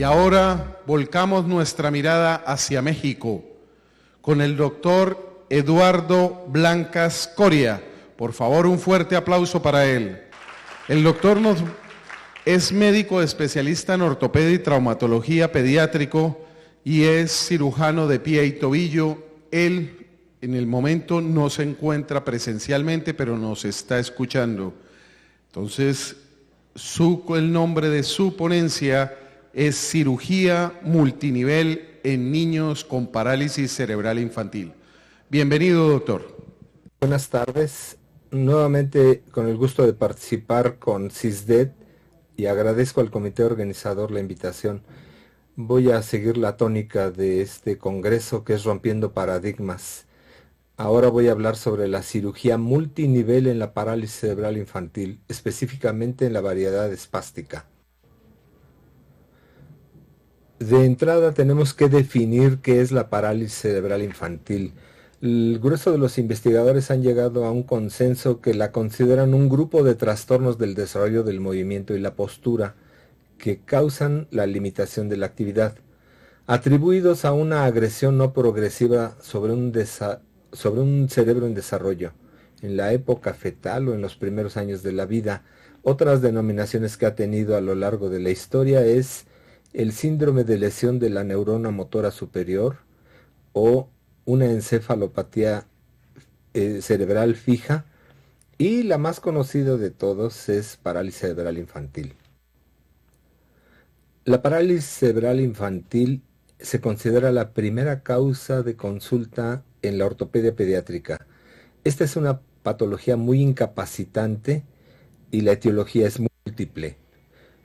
Y ahora volcamos nuestra mirada hacia México con el doctor Eduardo Blancas Coria. Por favor, un fuerte aplauso para él. El doctor es médico especialista en ortopedia y traumatología pediátrico y es cirujano de pie y tobillo. Él en el momento no se encuentra presencialmente, pero nos está escuchando. Entonces, el nombre de su ponencia es Cirugía Multinivel en Niños con Parálisis Cerebral Infantil. Bienvenido, doctor. Buenas tardes. Nuevamente con el gusto de participar con CISDED y agradezco al comité organizador la invitación. Voy a seguir la tónica de este congreso que es Rompiendo Paradigmas. Ahora voy a hablar sobre la cirugía multinivel en la parálisis cerebral infantil, específicamente en la variedad espástica. De entrada tenemos que definir qué es la parálisis cerebral infantil. El grueso de los investigadores han llegado a un consenso que la consideran un grupo de trastornos del desarrollo del movimiento y la postura que causan la limitación de la actividad, atribuidos a una agresión no progresiva sobre un cerebro en desarrollo, en la época fetal o en los primeros años de la vida. Otras denominaciones que ha tenido a lo largo de la historia es el síndrome de lesión de la neurona motora superior o una encefalopatía cerebral fija, y la más conocida de todos es parálisis cerebral infantil. La parálisis cerebral infantil se considera la primera causa de consulta en la ortopedia pediátrica. Esta es una patología muy incapacitante y la etiología es múltiple.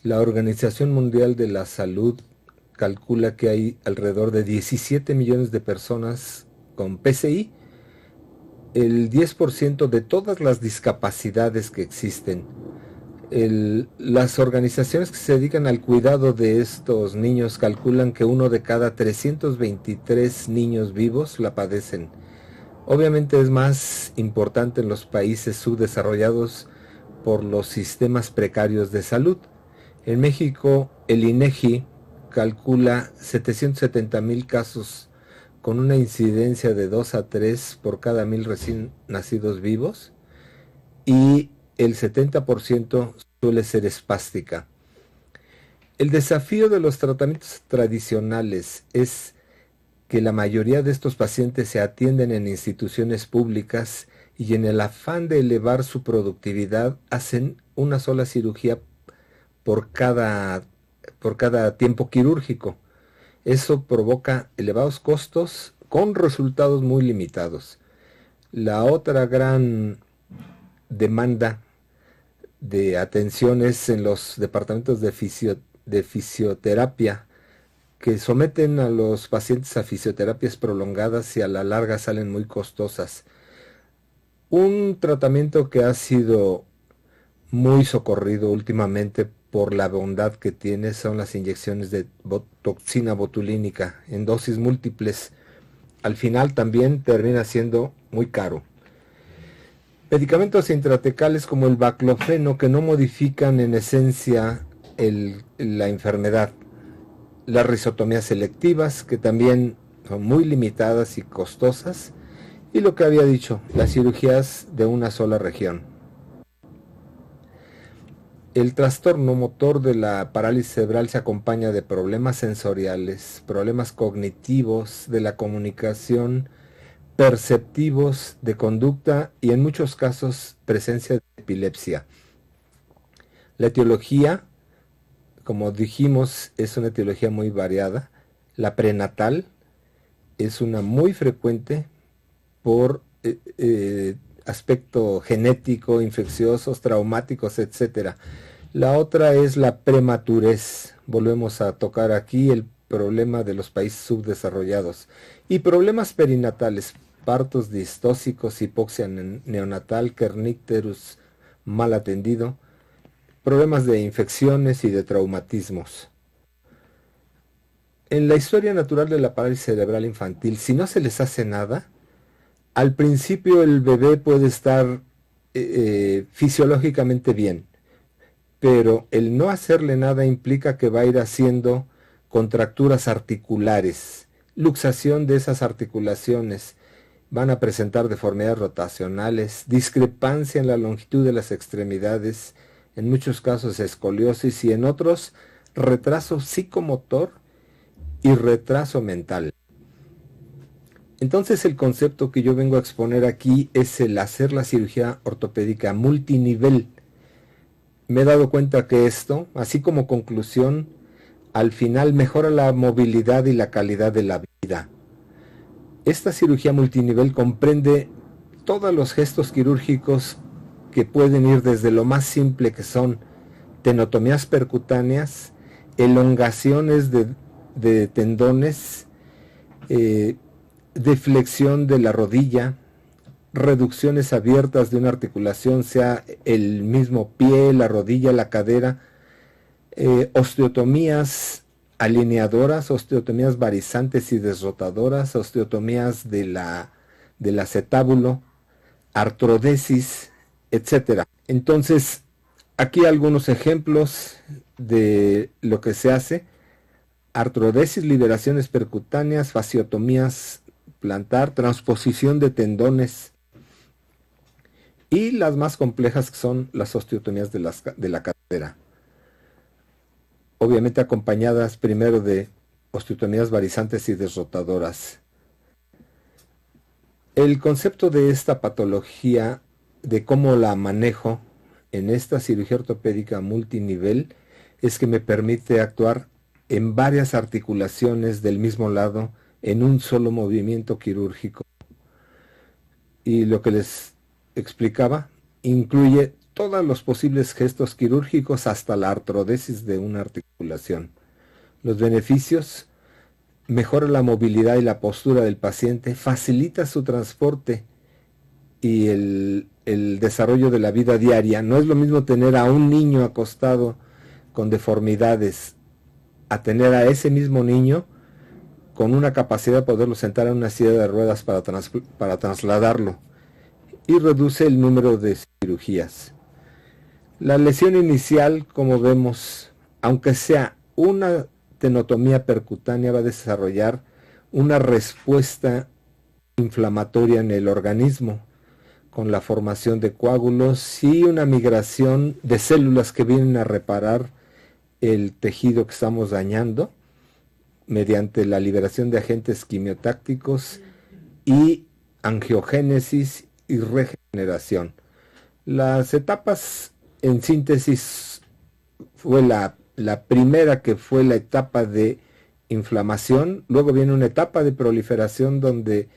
La Organización Mundial de la Salud calcula que hay alrededor de 17 millones de personas con PCI, el 10% de todas las discapacidades que existen. Las organizaciones que se dedican al cuidado de estos niños calculan que 1 de cada 323 niños vivos la padecen. Obviamente es más importante en los países subdesarrollados por los sistemas precarios de salud. En México, el INEGI calcula 770,000 casos con una incidencia de 2 a 3 por cada 1,000 recién nacidos vivos, y el 70% suele ser espástica. El desafío de los tratamientos tradicionales es que la mayoría de estos pacientes se atienden en instituciones públicas y en el afán de elevar su productividad hacen una sola cirugía por cada tiempo quirúrgico. Eso provoca elevados costos con resultados muy limitados. La otra gran demanda de atenciones en los departamentos de fisioterapia, que someten a los pacientes a fisioterapias prolongadas y a la larga salen muy costosas. Un tratamiento que ha sido muy socorrido últimamente por la bondad que tiene son las inyecciones de toxina botulínica en dosis múltiples. Al final también termina siendo muy caro. Medicamentos intratecales como el baclofeno, que no modifican en esencia la enfermedad. Las risotomías selectivas, que también son muy limitadas y costosas. Y lo que había dicho, las cirugías de una sola región. El trastorno motor de la parálisis cerebral se acompaña de problemas sensoriales, problemas cognitivos, de la comunicación, perceptivos, de conducta y en muchos casos presencia de epilepsia. La etiología, como dijimos, es una etiología muy variada. La prenatal es una muy frecuente por aspecto genético, infecciosos, traumáticos, etc. La otra es la prematurez. Volvemos a tocar aquí el problema de los países subdesarrollados. Y problemas perinatales, partos distóxicos, hipoxia neonatal, kernicterus mal atendido, problemas de infecciones y de traumatismos. En la historia natural de la parálisis cerebral infantil, si no se les hace nada, al principio el bebé puede estar fisiológicamente bien, pero el no hacerle nada implica que va a ir haciendo contracturas articulares, luxación de esas articulaciones, van a presentar deformidades rotacionales, discrepancia en la longitud de las extremidades, en muchos casos escoliosis y en otros retraso psicomotor y retraso mental. Entonces el concepto que yo vengo a exponer aquí es el hacer la cirugía ortopédica multinivel. Me he dado cuenta que esto, así como conclusión, al final mejora la movilidad y la calidad de la vida. Esta cirugía multinivel comprende todos los gestos quirúrgicos que pueden ir desde lo más simple, que son tenotomías percutáneas, elongaciones de tendones, deflexión de la rodilla, reducciones abiertas de una articulación, sea el mismo pie, la rodilla, la cadera, osteotomías alineadoras, osteotomías varizantes y desrotadoras, osteotomías del acetábulo, artrodesis, etc. Entonces, aquí algunos ejemplos de lo que se hace: artrodesis, liberaciones percutáneas, fasciotomías plantar, transposición de tendones, y las más complejas que son las osteotomías de la cadera, obviamente acompañadas primero de osteotomías varizantes y desrotadoras. El concepto de esta patología, de cómo la manejo en esta cirugía ortopédica multinivel, es que me permite actuar en varias articulaciones del mismo lado en un solo movimiento quirúrgico. Y lo que les explicaba incluye todos los posibles gestos quirúrgicos hasta la artrodesis de una articulación. Los beneficios: mejora la movilidad y la postura del paciente, facilita su transporte y el desarrollo de la vida diaria. No es lo mismo tener a un niño acostado con deformidades a tener a ese mismo niño con una capacidad de poderlo sentar en una silla de ruedas para trasladarlo, y reduce el número de cirugías. La lesión inicial, como vemos, aunque sea una tenotomía percutánea, va a desarrollar una respuesta inflamatoria en el organismo, con la formación de coágulos y una migración de células que vienen a reparar el tejido que estamos dañando mediante la liberación de agentes quimiotácticos y angiogénesis y regeneración. Las etapas, en síntesis, fue la primera, que fue la etapa de inflamación. Luego viene una etapa de proliferación donde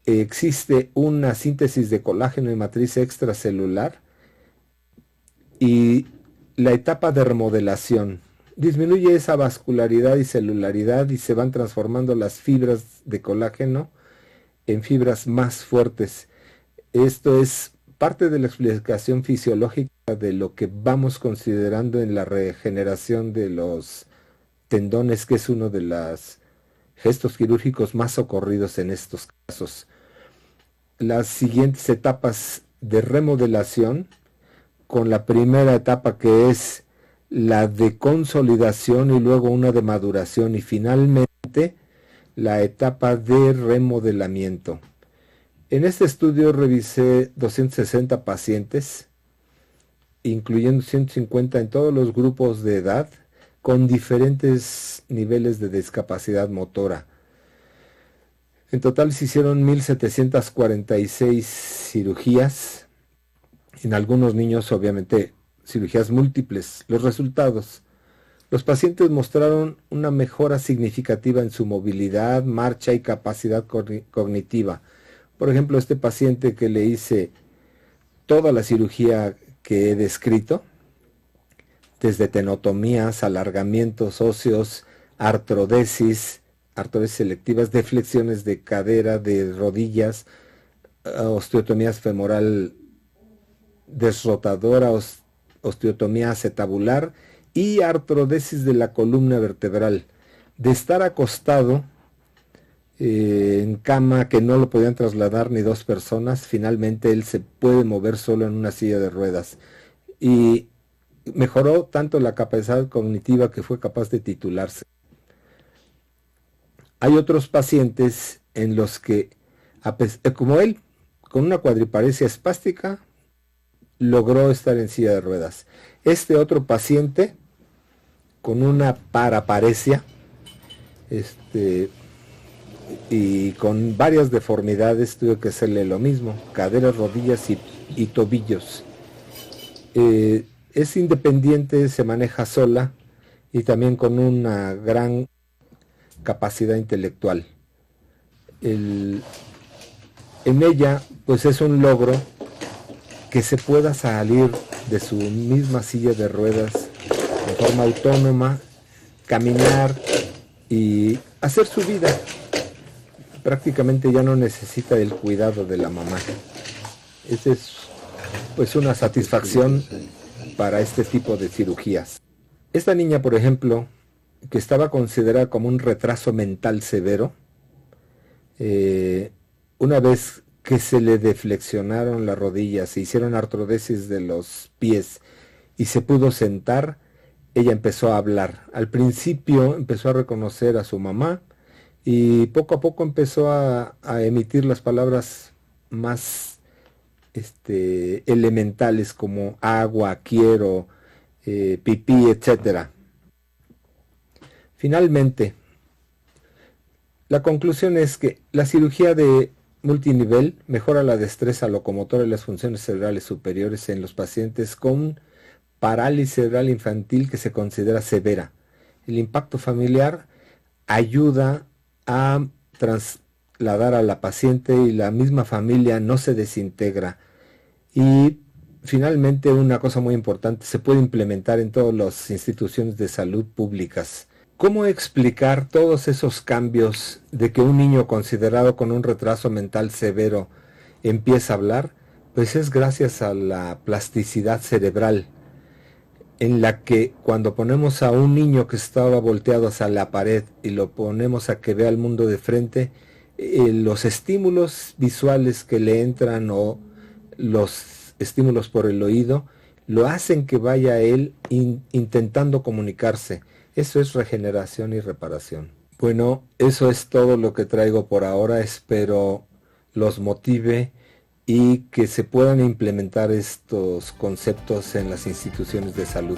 existe una síntesis de colágeno y matriz extracelular, y la etapa de remodelación. Disminuye esa vascularidad y celularidad y se van transformando las fibras de colágeno en fibras más fuertes. Esto es parte de la explicación fisiológica de lo que vamos considerando en la regeneración de los tendones, que es uno de los gestos quirúrgicos más socorridos en estos casos. Las siguientes etapas de remodelación, con la primera etapa, que es la de consolidación, y luego una de maduración, y finalmente la etapa de remodelamiento. En este estudio revisé 260 pacientes, incluyendo 150 en todos los grupos de edad, con diferentes niveles de discapacidad motora. En total se hicieron 1,746 cirugías, en algunos niños obviamente cirugías múltiples. Los resultados: los pacientes mostraron una mejora significativa en su movilidad, marcha y capacidad cognitiva. Por ejemplo, este paciente que le hice toda la cirugía que he descrito, desde tenotomías, alargamientos óseos, artrodesis selectivas, deflexiones de cadera, de rodillas, osteotomías femoral desrotadora, osteotomía acetabular y artrodesis de la columna vertebral. De estar acostado en cama, que no lo podían trasladar ni dos personas, finalmente él se puede mover solo en una silla de ruedas, y mejoró tanto la capacidad cognitiva que fue capaz de titularse. Hay otros pacientes en los que, como él, con una cuadriparesia espástica, logró estar en silla de ruedas. Este otro paciente, con una paraparesia, y con varias deformidades, tuve que hacerle lo mismo, caderas, rodillas y tobillos. Es independiente, se maneja sola y también con una gran capacidad intelectual. En ella, pues es un logro que se pueda salir de su misma silla de ruedas de forma autónoma, caminar y hacer su vida. Prácticamente ya no necesita el cuidado de la mamá. Esa es pues una satisfacción para este tipo de cirugías. Esta niña, por ejemplo, que estaba considerada como un retraso mental severo, una vez que se le deflexionaron las rodillas, se hicieron artrodesis de los pies y se pudo sentar, ella empezó a hablar. Al principio empezó a reconocer a su mamá y poco a poco empezó a emitir las palabras más elementales como agua, quiero, pipí, etc. Finalmente, la conclusión es que la cirugía de multinivel mejora la destreza locomotora y las funciones cerebrales superiores en los pacientes con parálisis cerebral infantil que se considera severa. El impacto familiar ayuda a trasladar a la paciente y la misma familia no se desintegra. Y finalmente, una cosa muy importante, se puede implementar en todas las instituciones de salud públicas. ¿Cómo explicar todos esos cambios de que un niño considerado con un retraso mental severo empieza a hablar? Pues es gracias a la plasticidad cerebral, en la que cuando ponemos a un niño que estaba volteado hacia la pared y lo ponemos a que vea el mundo de frente, los estímulos visuales que le entran o los estímulos por el oído lo hacen que vaya él intentando comunicarse. Eso es regeneración y reparación. Bueno, eso es todo lo que traigo por ahora. Espero los motive y que se puedan implementar estos conceptos en las instituciones de salud.